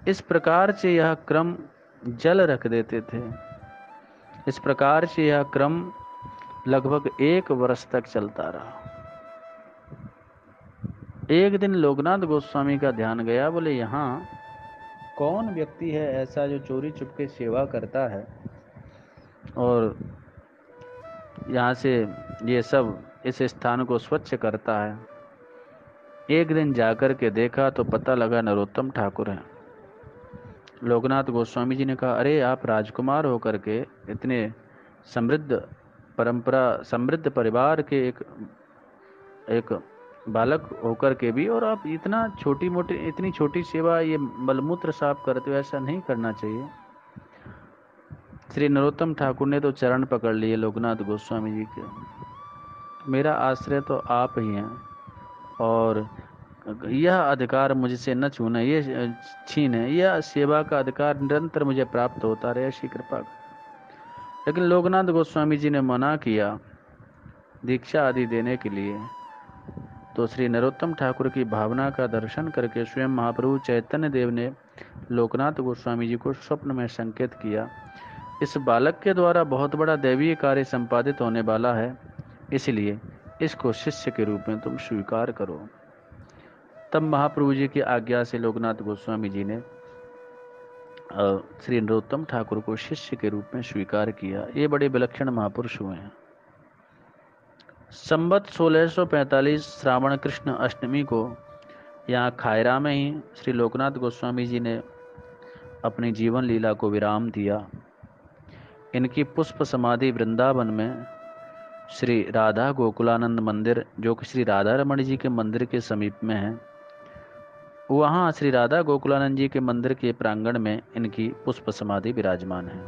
इस प्रकार से यह क्रम, जल रख देते थे, इस प्रकार से यह क्रम लगभग 1 वर्ष तक चलता रहा। एक दिन लोकनाथ गोस्वामी का ध्यान गया, बोले यहाँ कौन व्यक्ति है ऐसा जो चोरी चुपके सेवा करता है और यहाँ से ये सब इस स्थान को स्वच्छ करता है। एक दिन जाकर के देखा तो पता लगा नरोत्तम ठाकुर हैं। लोकनाथ गोस्वामी जी ने कहा, अरे आप राजकुमार होकर के, इतने समृद्ध परंपरा, समृद्ध परिवार के एक बालक होकर के भी, और आप इतना छोटी मोटी, इतनी छोटी सेवा, ये मलमूत्र साफ करते हो, ऐसा नहीं करना चाहिए। श्री नरोत्तम ठाकुर ने तो चरण पकड़ लिए लोकनाथ गोस्वामी जी के, मेरा आश्रय तो आप ही हैं और यह अधिकार मुझसे न छूना, ये छीने, यह सेवा का अधिकार निरंतर मुझे प्राप्त होता रहे, ऐसी कृपा। लेकिन लोकनाथ गोस्वामी जी ने मना किया दीक्षा आदि देने के लिए। तो श्री नरोत्तम ठाकुर की भावना का दर्शन करके स्वयं महाप्रभु चैतन्य देव ने लोकनाथ गोस्वामी जी को स्वप्न में संकेत किया, इस बालक के द्वारा बहुत बड़ा दैवीय कार्य संपादित होने वाला है, इसलिए इसको शिष्य के रूप में तुम स्वीकार करो। तब महाप्रभु जी की आज्ञा से लोकनाथ गोस्वामी जी ने श्री नरोत्तम ठाकुर को शिष्य के रूप में स्वीकार किया। ये बड़े विलक्षण महापुरुष हुए हैं। संवत 1645 श्रावण कृष्ण अष्टमी को यहाँ खायरा में ही श्री लोकनाथ गोस्वामी जी ने अपनी जीवन लीला को विराम दिया। इनकी पुष्प समाधि वृंदावन में श्री राधा गोकुलानंद मंदिर, जो कि श्री राधा रमण जी के मंदिर के समीप में है, वहाँ श्री राधा गोकुलानंद जी के मंदिर के प्रांगण में इनकी पुष्प समाधि विराजमान है।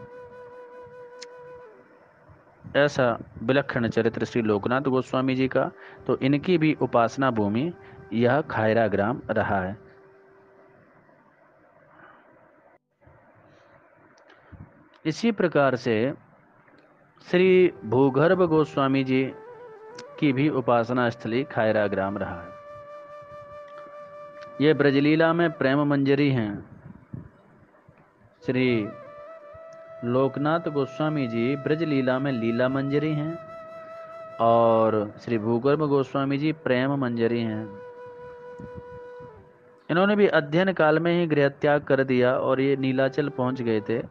ऐसा विलक्षण चरित्र श्री लोकनाथ गोस्वामी जी का। तो इनकी भी उपासना भूमि यह खायरा ग्राम रहा है। इसी प्रकार से श्री भूगर्भ गोस्वामी जी की भी उपासना स्थली खायरा ग्राम रहा है। ये ब्रजलीला में प्रेम मंजरी हैं। श्री लोकनाथ गोस्वामी जी ब्रजलीला में लीला मंजरी हैं और श्री भूगर्भ गोस्वामी जी प्रेम मंजरी हैं। इन्होंने भी अध्ययन काल में ही गृह त्याग कर दिया और ये नीलाचल पहुंच गए थे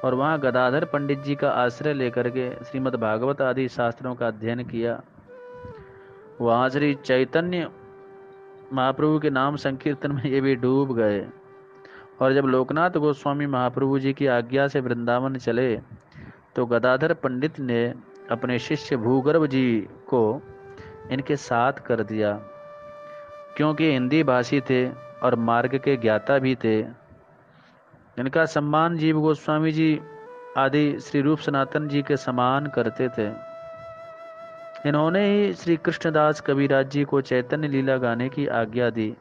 और वहाँ गदाधर पंडित जी का आश्रय लेकर के श्रीमद् भागवत आदि शास्त्रों का अध्ययन किया। वहाँ श्री चैतन्य महाप्रभु के नाम संकीर्तन में ये भी डूब गए। और जब लोकनाथ गोस्वामी महाप्रभु जी की आज्ञा से वृंदावन चले तो गदाधर पंडित ने अपने शिष्य भूगर्भ जी को इनके साथ कर दिया, क्योंकि हिंदी भाषी थे और मार्ग के ज्ञाता भी थे। इनका सम्मान जीव गोस्वामी जी आदि श्री रूप सनातन जी के समान करते थे। इन्होंने ही श्री कृष्णदास कविराज जी को चैतन्य लीला गाने की आज्ञा दी,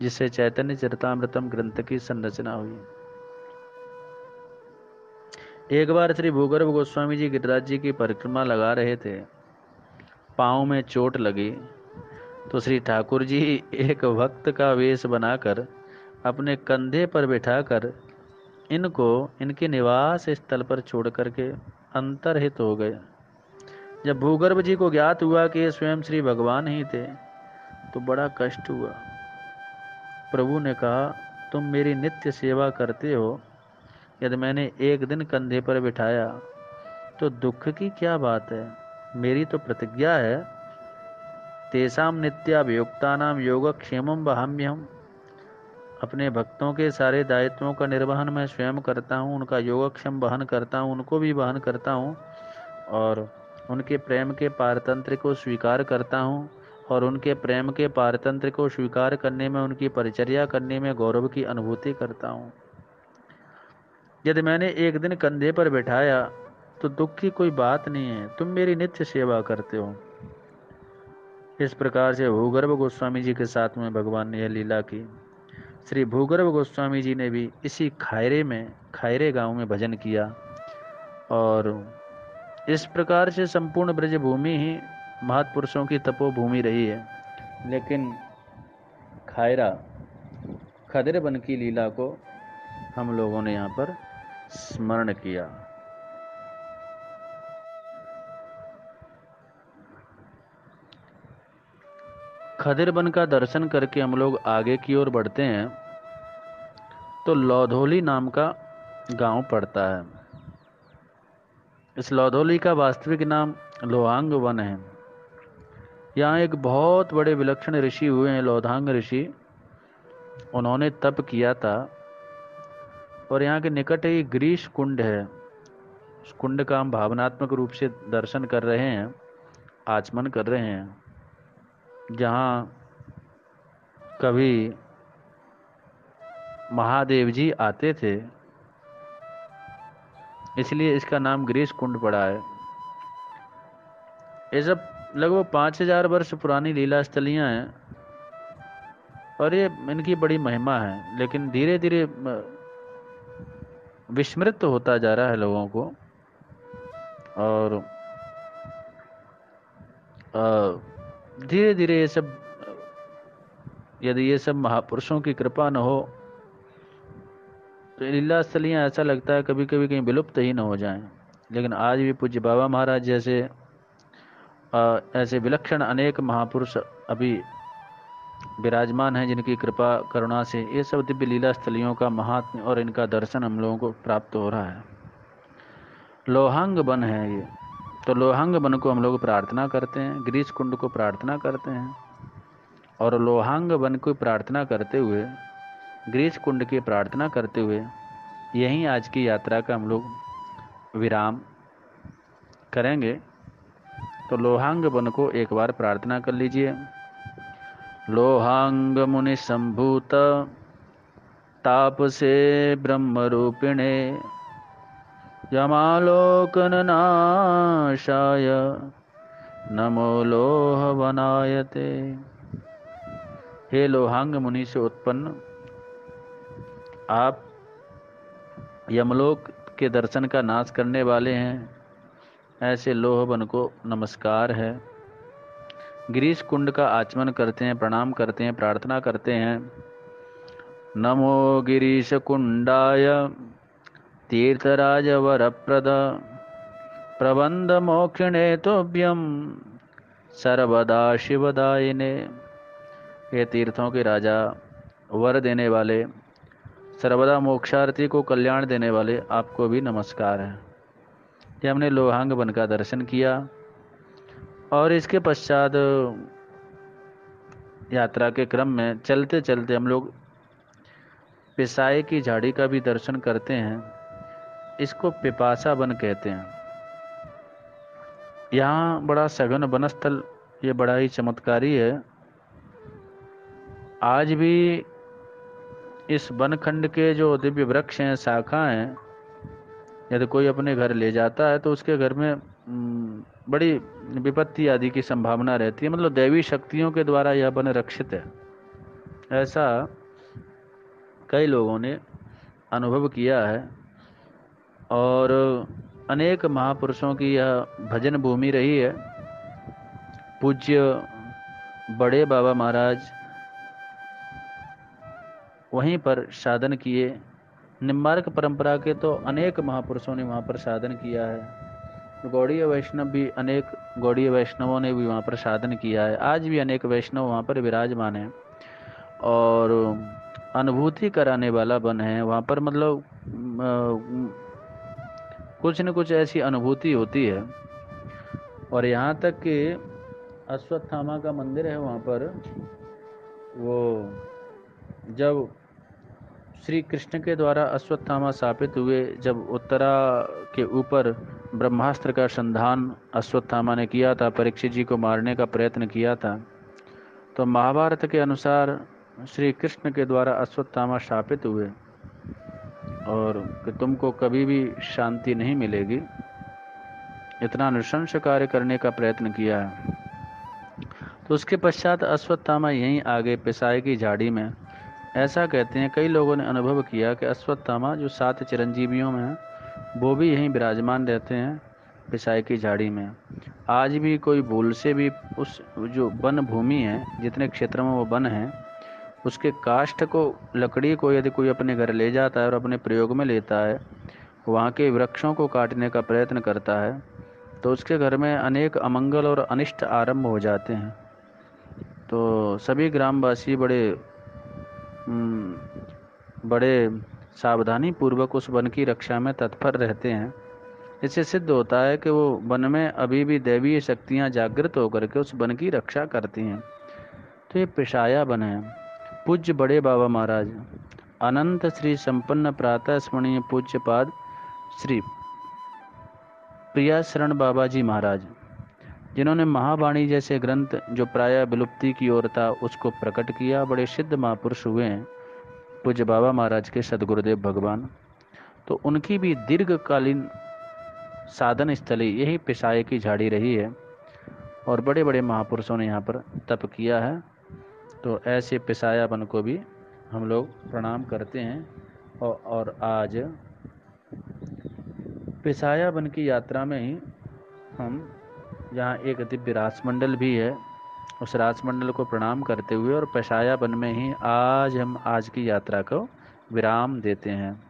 जिससे चैतन्य चरितामृतम ग्रंथ की संरचना हुई। एक बार श्री भूगर्भ गोस्वामी जी गिरिराज जी की परिक्रमा लगा रहे थे, पांव में चोट लगी तो श्री ठाकुर जी एक भक्त का वेश बनाकर अपने कंधे पर बिठाकर इनको इनके निवास स्थल पर छोड़ करके अंतर्हित हो गए। जब भूगर्भ जी को ज्ञात हुआ कि ये स्वयं श्री भगवान ही थे तो बड़ा कष्ट हुआ। प्रभु ने कहा, तुम मेरी नित्य सेवा करते हो, यदि मैंने एक दिन कंधे पर बिठाया तो दुख की क्या बात है। मेरी तो प्रतिज्ञा है, तेषां नित्याभियुक्तानां योगक्षेमं वहाम्यहम्। अपने भक्तों के सारे दायित्वों का निर्वहन मैं स्वयं करता हूँ, उनका योगक्षेम वहन करता हूँ, उनको भी वहन करता हूँ, और उनके प्रेम के पारतंत्र को स्वीकार करता हूँ, और उनके प्रेम के पारतंत्र को स्वीकार करने में, उनकी परिचर्या करने में गौरव की अनुभूति करता हूँ। यदि मैंने एक दिन कंधे पर बैठाया तो दुख की कोई बात नहीं है, तुम मेरी नित्य सेवा करते हो। इस प्रकार से भूगर्भ गोस्वामी जी के साथ में भगवान ने यह लीला की। श्री भूगर्भ गोस्वामी जी ने भी इसी खायरे गांव में भजन किया, और इस प्रकार से संपूर्ण ब्रज भूमि ही महापुरुषों की तपोभूमि रही है। लेकिन खायरा खदिर वन की लीला को हम लोगों ने यहाँ पर स्मरण किया। खदिर वन का दर्शन करके हम लोग आगे की ओर बढ़ते हैं तो लौधोली नाम का गांव पड़ता है। इस लौधोली का वास्तविक नाम लोहांग वन है। यहाँ एक बहुत बड़े विलक्षण ऋषि हुए हैं, लौधांग ऋषि। उन्होंने तप किया था, और यहाँ के निकट ही ग्रीष कुंड है। उस कुंड का हम भावनात्मक रूप से दर्शन कर रहे हैं, आचमन कर रहे हैं, जहाँ कभी महादेव जी आते थे, इसलिए इसका नाम ग्रीष कुंड पड़ा है। ये सब लगभग 5000 वर्ष पुरानी लीला स्थलियाँ हैं, और ये इनकी बड़ी महिमा है, लेकिन धीरे धीरे विस्मृत होता जा रहा है लोगों को। और धीरे धीरे ये सब, यदि ये सब महापुरुषों की कृपा न हो तो लीला स्थलियाँ ऐसा लगता है कभी कभी कहीं विलुप्त ही न हो जाएं। लेकिन आज भी पूज्य बाबा महाराज जैसे ऐसे विलक्षण अनेक महापुरुष अभी विराजमान हैं, जिनकी कृपा करुणा से ये सब दिव्य लीला स्थलियों का महात्म्य और इनका दर्शन हम लोगों को प्राप्त हो रहा है। लोहांग वन है ये, तो लोहांग वन को हम लोग प्रार्थना करते हैं, ग्रीष कुंड को प्रार्थना करते हैं, और लोहांग वन को प्रार्थना करते हुए, ग्रीष कुंड की प्रार्थना करते हुए यहीं आज की यात्रा का हम लोग विराम करेंगे। तो लोहांग वन को एक बार प्रार्थना कर लीजिए। लोहांग मुनि संभूत तापसे ब्रह्म रूपिणे यमालोकन नाशाय नमो लोहवनायते। हे लोहांग मुनि से उत्पन्न आप यमलोक के दर्शन का नाश करने वाले हैं, ऐसे लोहवन को नमस्कार है। गिरीश कुंड का आचमन करते हैं, प्रणाम करते हैं, प्रार्थना करते हैं। नमो गिरीश कुंडाय तीर्थराज वरप्रद प्रबंध मोक्षिणे तोभ्यम सर्वदा शिवदायिने। ये तीर्थों के राजा, वर देने वाले, सर्वदा मोक्षार्थी को कल्याण देने वाले, आपको भी नमस्कार है। ये हमने लोहांग वन का दर्शन किया, और इसके पश्चात यात्रा के क्रम में चलते चलते हम लोग पिसाई की झाड़ी का भी दर्शन करते हैं। इसको पिपासा वन कहते हैं। यहाँ बड़ा सघन वनस्थल, ये बड़ा ही चमत्कारी है। आज भी इस वनखंड के जो दिव्य वृक्ष हैं, शाखा हैं, यदि कोई अपने घर ले जाता है तो उसके घर में बड़ी विपत्ति आदि की संभावना रहती है। मतलब दैवी शक्तियों के द्वारा यह वन रक्षित है, ऐसा कई लोगों ने अनुभव किया है। और अनेक महापुरुषों की यह भजन भूमि रही है। पूज्य बड़े बाबा महाराज वहीं पर साधन किए। निम्बार्क परंपरा के तो अनेक महापुरुषों ने वहाँ पर साधन किया है। गौड़ीय वैष्णव भी अनेक गौड़ीय वैष्णवों ने भी वहाँ पर साधन किया है। आज भी अनेक वैष्णव वहाँ पर विराजमान हैं और अनुभूति कराने वाला वन है वहाँ पर। मतलब कुछ न कुछ ऐसी अनुभूति होती है। और यहाँ तक कि अश्वत्थामा का मंदिर है वहाँ पर, वो जब श्री कृष्ण के द्वारा अश्वत्थामा स्थापित हुए, जब उत्तरा के ऊपर ब्रह्मास्त्र का संधान अश्वत्थामा ने किया था, परीक्षित जी को मारने का प्रयत्न किया था, तो महाभारत के अनुसार श्री कृष्ण के द्वारा अश्वत्थामा स्थापित हुए और कि तुमको कभी भी शांति नहीं मिलेगी, इतना नृशंस कार्य करने का प्रयत्न किया है। तो उसके पश्चात अश्वत्थामा यहीं आगे पिसाई की झाड़ी में, ऐसा कहते हैं कई लोगों ने अनुभव किया कि अश्वत्थामा जो 7 चिरंजीवियों में है वो भी यहीं विराजमान रहते हैं पिसाई की झाड़ी में। आज भी कोई भूल से भी उस जो वन भूमि है, जितने क्षेत्र में वो वन है, उसके काष्ठ को, लकड़ी को यदि कोई अपने घर ले जाता है और अपने प्रयोग में लेता है, वहाँ के वृक्षों को काटने का प्रयत्न करता है, तो उसके घर में अनेक अमंगल और अनिष्ट आरंभ हो जाते हैं। तो सभी ग्रामवासी बड़े सावधानी पूर्वक उस वन की रक्षा में तत्पर रहते हैं। इससे सिद्ध होता है कि वो वन में अभी भी दैवीय शक्तियाँ जागृत होकर के उस वन की रक्षा करती हैं। तो ये पिशाया वन है। पूज्य बड़े बाबा महाराज अनंत श्री संपन्न प्रातः स्मरणीय पूज्य पाद श्री प्रिया शरण बाबा जी महाराज, जिन्होंने महावाणी जैसे ग्रंथ जो प्रायः विलुप्ति की ओर था उसको प्रकट किया, बड़े सिद्ध महापुरुष हुए हैं पूज्य बाबा महाराज के सदगुरुदेव भगवान। तो उनकी भी दीर्घकालीन साधन स्थली यही पिसाये की झाड़ी रही है और बड़े बड़े महापुरुषों ने यहाँ पर तप किया है। तो ऐसे पिसाया वन को भी हम लोग प्रणाम करते हैं। और आज पिसाया वन की यात्रा में ही हम, जहाँ एक दिव्य रासमंडल भी है, उस रासमंडल को प्रणाम करते हुए और पिसाया वन में ही हम आज की यात्रा को विराम देते हैं।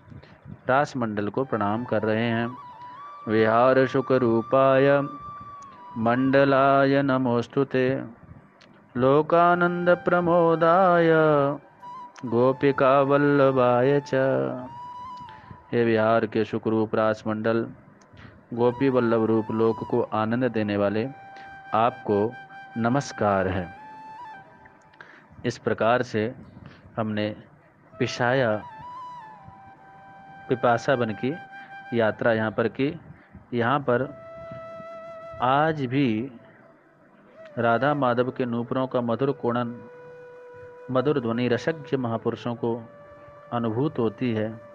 रासमंडल को प्रणाम कर रहे हैं। विहार सुख रूपाय मंडलाय नमोस्तुते, लोकानंद प्रमोदाय गोपिका वल्लभाय च। हे विहार के सुखरूप रासमंडल, गोपी वल्लभ रूप लोक को आनंद देने वाले, आपको नमस्कार है। इस प्रकार से हमने पिपासा वन की यात्रा यहाँ पर की। यहाँ पर आज भी राधा माधव के नूपुरों का मधुर कोणन, मधुर ध्वनि रसज्ञ महापुरुषों को अनुभूत होती है।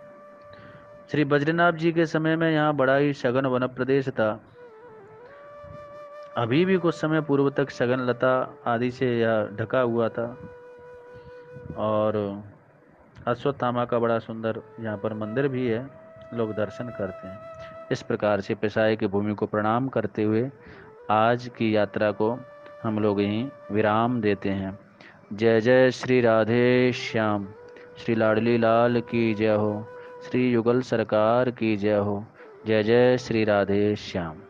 श्री बद्रीनाथ जी के समय में यहाँ बड़ा ही सघन वन प्रदेश था। अभी भी कुछ समय पूर्व तक सघन लता आदि से यह ढका हुआ था और अश्वत्थामा का बड़ा सुंदर यहाँ पर मंदिर भी है, लोग दर्शन करते हैं। इस प्रकार से पिसाई की भूमि को प्रणाम करते हुए आज की यात्रा को हम लोग यहीं विराम देते हैं। जय जय श्री राधे श्याम। श्री लाडली लाल की जय हो। श्री युगल सरकार की जय हो। जय जय श्री राधे श्याम।